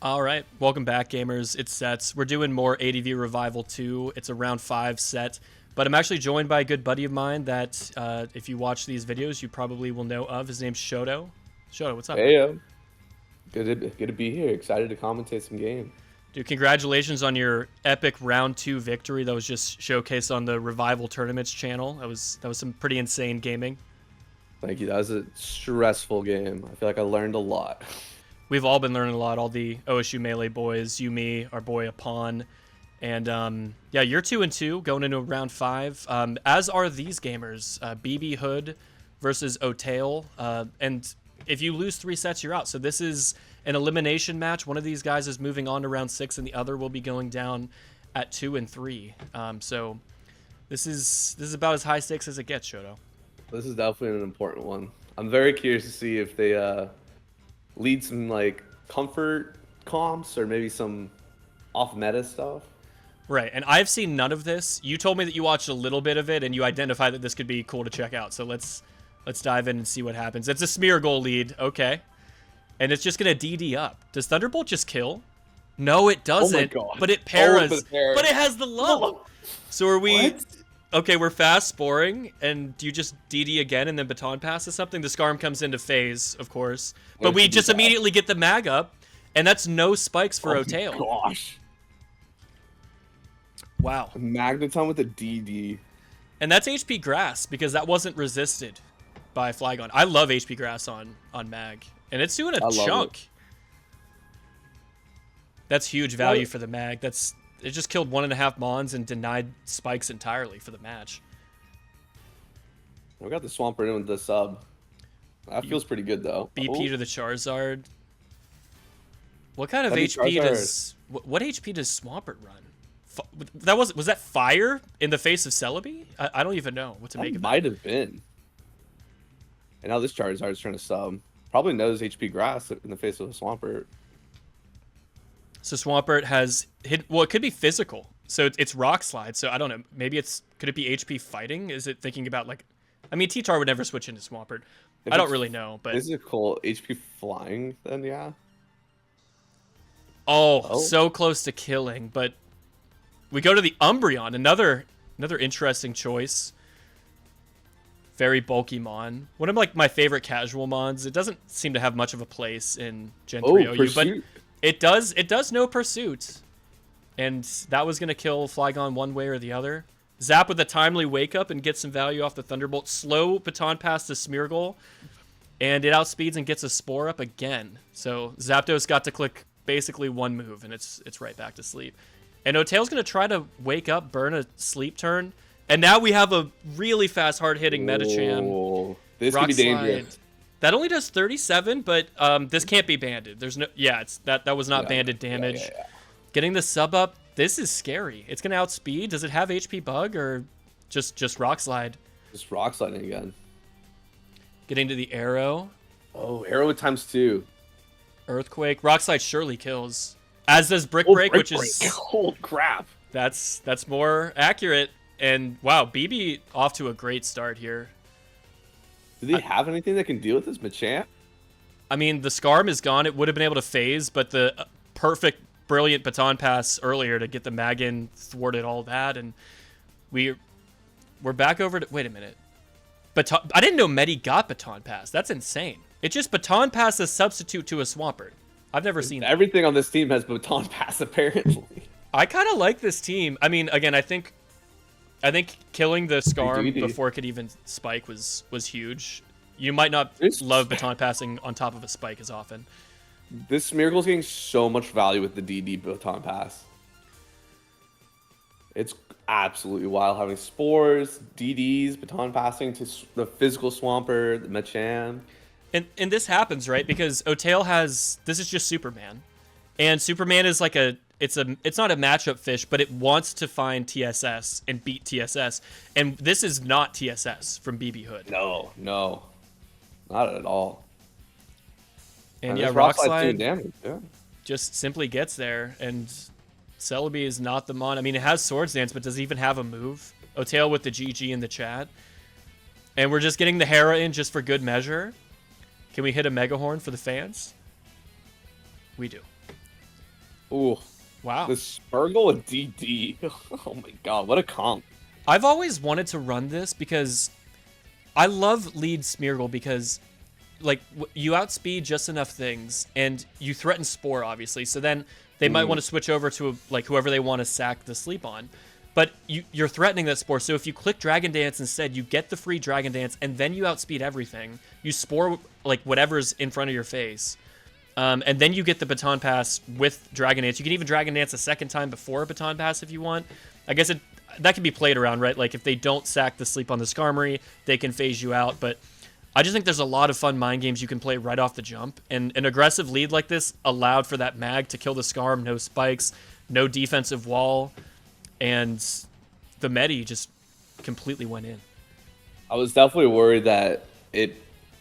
All right, welcome back, gamers. It's Sets. We're doing more ADV Revival 2. It's a round 5 set, but I'm actually joined by a good buddy of mine that, if you watch these videos, you probably will know of. His name's Shoto. Shoto, what's up? Hey, good to be here. Excited to commentate some game. Dude, congratulations on your epic round 2 victory that was just showcased on the Revival Tournaments channel. That was some pretty insane gaming. Thank you. That was a stressful game. I feel like I learned a lot. We've all been learning a lot, all the OSU Melee boys, you, me, our boy Apon. And yeah, you're 2-2 going into round 5. As are these gamers, BB Hood versus Otail. And if you lose 3 sets, you're out. So this is an elimination match. One of these guys is moving on to round 6, and the other will be going down at 2 and 3. So this is about as high stakes as it gets, Shoto. This is definitely an important one. I'm very curious to see if they lead some like comfort comps or maybe some off meta stuff. Right, and I've seen none of this. You told me that you watched a little bit of it, and you identified that this could be cool to check out. So let's dive in and see what happens. It's a smear goal lead, okay, and it's just gonna DD up. Does Thunderbolt just kill? No, it doesn't. Oh my God. But it paras. Oh, but it has the lump. So are we? What? Okay, we're fast sporing, and do you just DD again and then baton pass or something? The Scarm comes into phase, of course, but we just immediately get the mag up, and that's no spikes for Otail. Gosh. Wow. Magneton with a DD. And that's HP Grass, because that wasn't resisted by Flygon. I love HP Grass on Mag, and it's doing a chunk. That's huge value for the Mag. It just killed 1.5 Mons and denied spikes entirely for the match. We got the Swampert in with the sub. That feels pretty good though. BP to the Charizard. What kind of HP does... What HP does Swampert run? Was that fire in the face of Celebi? I don't even know what to make of it. Might have been. And now this Charizard is trying to sub. Probably knows HP Grass in the face of a Swampert. So Swampert has hit. Well, it could be physical. So it's Rock Slide. So I don't know. Maybe could it be HP fighting? Is it thinking about like? I mean, T-Tar would never switch into Swampert. I don't really know, but physical HP flying. Then yeah. Oh, so close to killing, but we go to the Umbreon. Another interesting choice. Very bulky Mon. One of like my favorite casual Mons. It doesn't seem to have much of a place in Gen 3 OU, but it does know Pursuit. And that was going to kill Flygon one way or the other. Zap with a timely wake up and get some value off the Thunderbolt. Slow baton pass to Smeargle. And it outspeeds and gets a Spore up again. So Zapdos got to click basically one move, and it's right back to sleep. And Otail's going to try to wake up, burn a sleep turn. And now we have a really fast, hard-hitting Medicham. This could be dangerous. That only does 37, but this can't be banded. There's no, that was not banded damage. Yeah. Getting the sub up, this is scary. It's gonna outspeed. Does it have HP bug or just Rock Slide? Just Rock Sliding again. Getting to the arrow. Oh, arrow ×2. Earthquake. Rock Slide surely kills. As does Brick Break, which is holy crap. That's more accurate. And wow, BB off to a great start here. Do they have anything that can deal with this Machamp? I mean, the Scarm is gone. It would have been able to phase, but the perfect, brilliant baton pass earlier to get the mag in thwarted all that. And we're back over to... Wait a minute. I didn't know Medi got baton pass. That's insane. It just baton pass a substitute to a Swampert. I've never seen that. Everything on this team has baton pass, apparently. I kind of like this team. I mean, again, I think killing the Scarm before it could even spike was huge. You might not love baton passing on top of a spike as often. This Smeargle's getting so much value with the DD baton pass. It's absolutely wild having Spores, DDs, baton passing to the physical Swampert, the Machamp. And this happens, right? Because Otail this is just Superman. And Superman is like it's not a matchup fish, but it wants to find TSS and beat TSS. And this is not TSS from BB Hood. No, not at all. And yeah, Rock Slide damage, just simply gets there. And Celebi is not the Mon. I mean, it has Swords Dance, but does it even have a move? Otail with the GG in the chat. And we're just getting the Hera in just for good measure. Can we hit a Mega Horn for the fans? We do. Ooh, Wow. the Spargle and DD. Oh my god, what a comp. I've always wanted to run this because I love lead Smeargle because like you outspeed just enough things and you threaten Spore obviously. So then they might want to switch over to like whoever they want to sack the sleep on. But you're threatening that Spore. So if you click Dragon Dance instead, you get the free Dragon Dance and then you outspeed everything. You Spore like whatever's in front of your face. And then you get the Baton Pass with Dragon Dance. You can even Dragon Dance a second time before a Baton Pass if you want. I guess that can be played around, right? Like if they don't sack the sleep on the Skarmory, they can phase you out. But I just think there's a lot of fun mind games you can play right off the jump. And an aggressive lead like this allowed for that mag to kill the Skarm, no spikes, no defensive wall. And the Medi just completely went in. I was definitely worried that it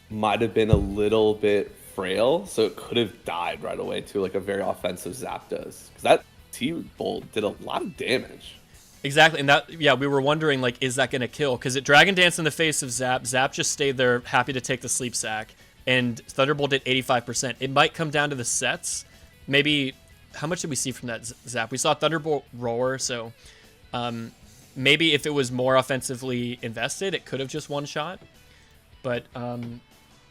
might have been a little bit frail, so it could have died right away to like a very offensive Zap does. Because that T-Bolt did a lot of damage. Exactly, and that, yeah, we were wondering, like, is that going to kill? Because it Dragon Dance in the face of Zap. Zap just stayed there, happy to take the sleep sack. And Thunderbolt did 85%. It might come down to the sets. Maybe, how much did we see from that Zap? We saw Thunderbolt roar, so maybe if it was more offensively invested, it could have just one-shot. But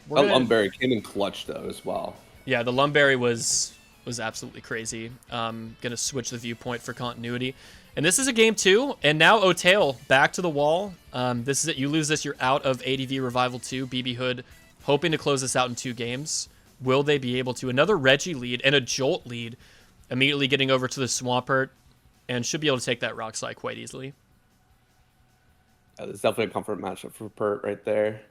Lumberry came in clutch, though, as well. Yeah, the Lumberry was absolutely crazy. Gonna switch the viewpoint for continuity. And this is a game 2, and now O'Tail back to the wall. This is it. You lose this, you're out of ADV Revival 2. BB Hood hoping to close this out in 2 games. Will they be able to? Another Reggie lead and a Jolt lead. Immediately getting over to the Swampert, and should be able to take that Rock Slide quite easily. There's definitely a comfort matchup for Pert right there.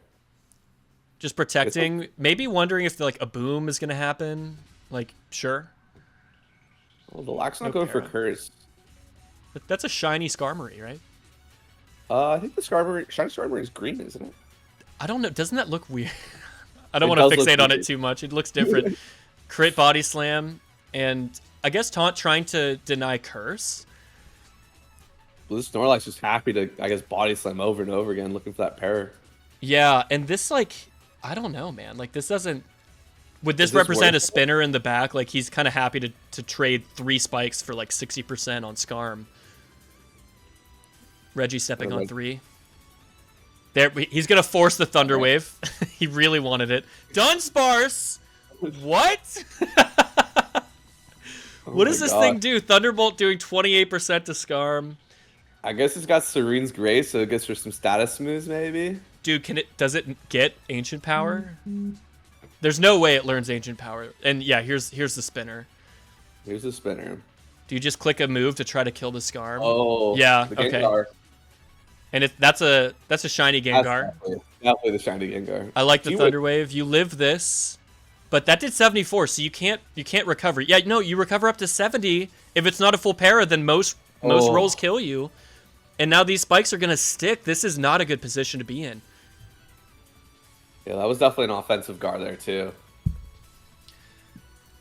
Just protecting. Maybe wondering if like a boom is going to happen. Like, sure. Well, the Lack's not going for Curse. But that's a shiny Skarmory, right? I think the shiny Skarmory is green, isn't it? I don't know. Doesn't that look weird? I don't want to fixate on it too much. It looks different. Crit Body Slam, and I guess Taunt trying to deny Curse. Well, this Snorlax just happy to, I guess, Body Slam over and over again, looking for that pair. Yeah, and this, like, I don't know, man. Like, this doesn't... Would this represent a spinner in the back? Like, he's kind of happy to trade 3 spikes for, like, 60% on Skarm. Reggie stepping on 3. There, he's going to force the Thunder Wave. He really wanted it. DUNSPARCE! What? What does this thing do? Thunderbolt doing 28% to Skarm. I guess it's got Serene's Grace, so it gets for some status moves, maybe? Dude, does it get Ancient Power? There's no way it learns Ancient Power. And yeah, here's the spinner. Here's the spinner. Do you just click a move to try to kill the Skarm? Oh, yeah, okay. Gengar. And that's a shiny Gengar. Definitely the shiny Gengar. I like the Thunder Wave. You live this, but that did 74, so you can't recover. Yeah, no, you recover up to 70. If it's not a full para, then most rolls kill you. And now these spikes are gonna stick. This is not a good position to be in. Yeah, that was definitely an offensive guard there too.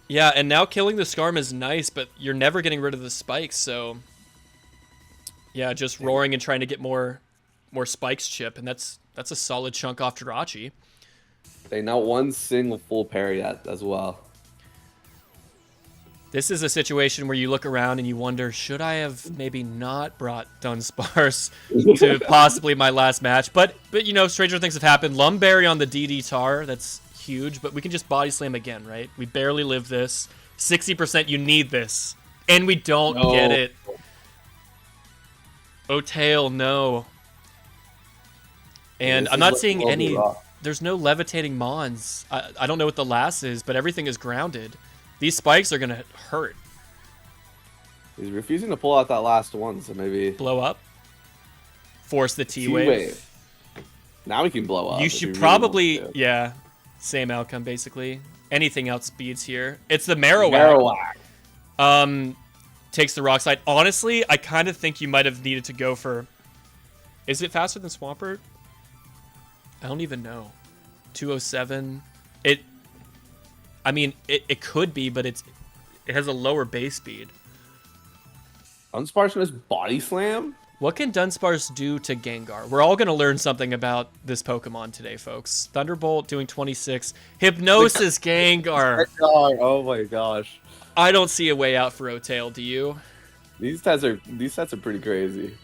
Yeah, and now killing the Skarm is nice, but you're never getting rid of the spikes, so yeah, just roaring and trying to get more spikes chip, and that's a solid chunk off Jirachi. They not one single full pair yet as well. This is a situation where you look around and you wonder, should I have maybe not brought DUNSPARCE to possibly my last match? But you know, stranger things have happened. Lumberry on the DD Tar, that's huge, but we can just body slam again, right? We barely live this. 60%, you need this. And we don't get it. O'Tail, no. And I'm not seeing any... There's no levitating Mons. I don't know what the last is, but everything is grounded. These spikes are going to hurt. He's refusing to pull out that last one, so maybe... Blow up? Force the T-Wave. Now we can blow up. You should probably... Yeah, same outcome, basically. Anything outspeeds here. It's the Marowak. Takes the Rock Slide. Honestly, I kind of think you might have needed to go for... Is it faster than Swampert? I don't even know. 207. I mean, it could be, but it has a lower base speed. DUNSPARCE Body Slam? What can DUNSPARCE do to Gengar? We're all going to learn something about this Pokemon today, folks. Thunderbolt doing 26. Hypnosis Gengar. Oh my gosh. I don't see a way out for Otale, do you? These sets are pretty crazy.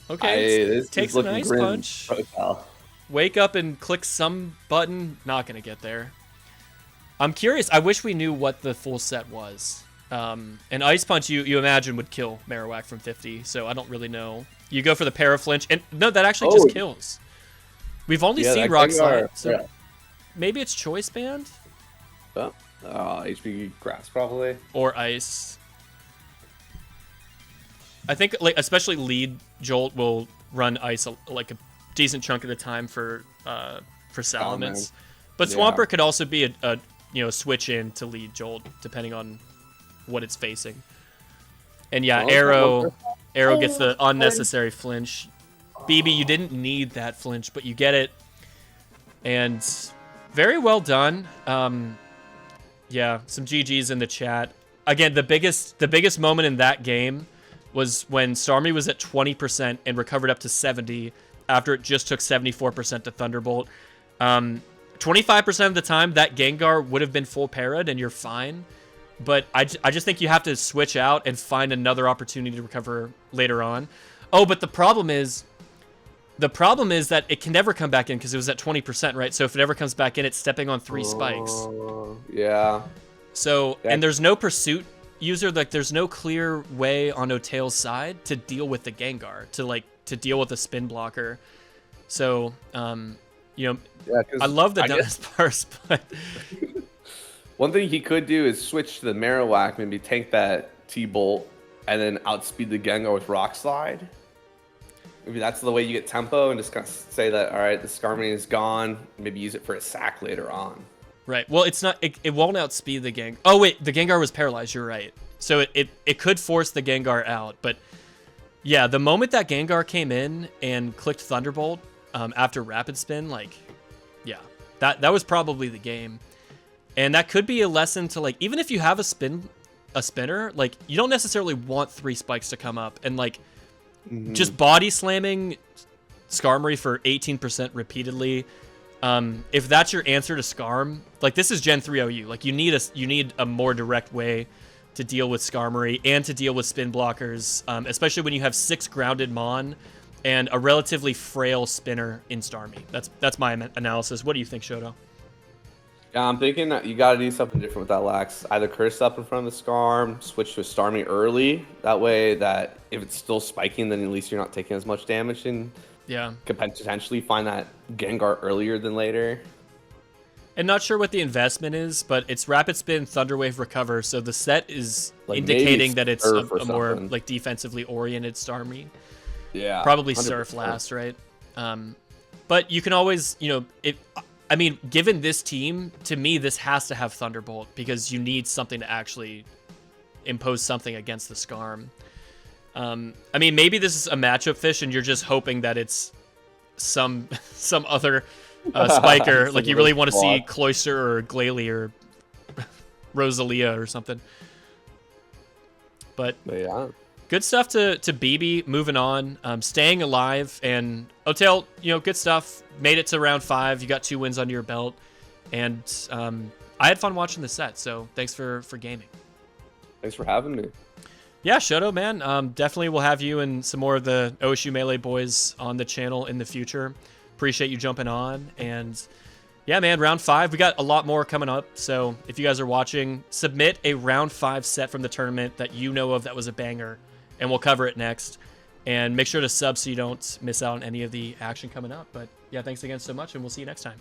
Okay, this takes is an looking ice grim, punch. Otale. Wake up and click some button. Not going to get there. I'm curious. I wish we knew what the full set was. An Ice Punch, you imagine, would kill Marowak from 50, so I don't really know. You go for the Paraflinch, and no, that actually just kills. We've only seen Rock Slide, so maybe it's Choice Band? Oh, HP Grass, probably. Or Ice. I think, like, especially Lead Jolt will run Ice like a decent chunk of the time for Salamence. But Swampert could also be a switch in to Lead Jolt, depending on what it's facing. And yeah, Arrow gets the unnecessary flinch. BB, you didn't need that flinch, but you get it. And very well done. Yeah, some GGs in the chat. Again, the biggest moment in that game was when Starmie was at 20% and recovered up to 70 after it just took 74% to Thunderbolt. 25% of the time, that Gengar would have been full parried and you're fine. But I just think you have to switch out and find another opportunity to recover later on. Oh, but the problem is that it can never come back in because it was at 20%, right? So if it ever comes back in, it's stepping on 3 spikes. Yeah. So, and there's no pursuit user, like there's no clear way on Otale's side to deal with the Gengar, to deal with the spin blocker. So, you know, I love the DUNSPARCE, but... One thing he could do is switch to the Marowak, maybe tank that T-Bolt, and then outspeed the Gengar with Rock Slide. Maybe that's the way you get tempo, and just kind of say that, all right, the Skarmory is gone. Maybe use it for a sack later on. Right. Well, it's not. It won't outspeed the Gengar. Oh wait, the Gengar was paralyzed. You're right. So it could force the Gengar out. But yeah, the moment that Gengar came in and clicked Thunderbolt after Rapid Spin, like, yeah, that was probably the game. And that could be a lesson to, like, even if you have a spinner, like, you don't necessarily want 3 spikes to come up. And, like, just body slamming Skarmory for 18% repeatedly, if that's your answer to Skarm, like, this is Gen 3 OU. Like, you need a more direct way to deal with Skarmory and to deal with spin blockers, especially when you have 6 grounded Mon and a relatively frail spinner in Starmie. That's my analysis. What do you think, Shoto? Yeah, I'm thinking that you got to do something different with that Lax. Either curse up in front of the Skarm, switch to a Starmie early. That way that if it's still spiking, then at least you're not taking as much damage, and could potentially find that Gengar earlier than later. And not sure what the investment is, but it's Rapid Spin, Thunder Wave, Recover, so the set is like indicating that it's a more like defensively oriented Starmie. Yeah, probably 100%. Surf last, right? But you can always, I mean, given this team, to me, this has to have Thunderbolt because you need something to actually impose something against the Skarm. I mean, maybe this is a matchup fish and you're just hoping that it's some other spiker. Like, you really want to see Cloyster or Glalie or Rosalia or something. But yeah. Good stuff to BB, moving on, staying alive, and Otale, good stuff. Made it to round 5. You got 2 wins under your belt, and I had fun watching the set. So thanks for gaming. Thanks for having me. Yeah, Shoto, man. Definitely we'll have you and some more of the OSU Melee boys on the channel in the future. Appreciate you jumping on, and yeah, man, round 5. We got a lot more coming up. So if you guys are watching, submit a round 5 set from the tournament that you know of that was a banger, and we'll cover it next. And make sure to sub so you don't miss out on any of the action coming up. But yeah, thanks again so much, and we'll see you next time.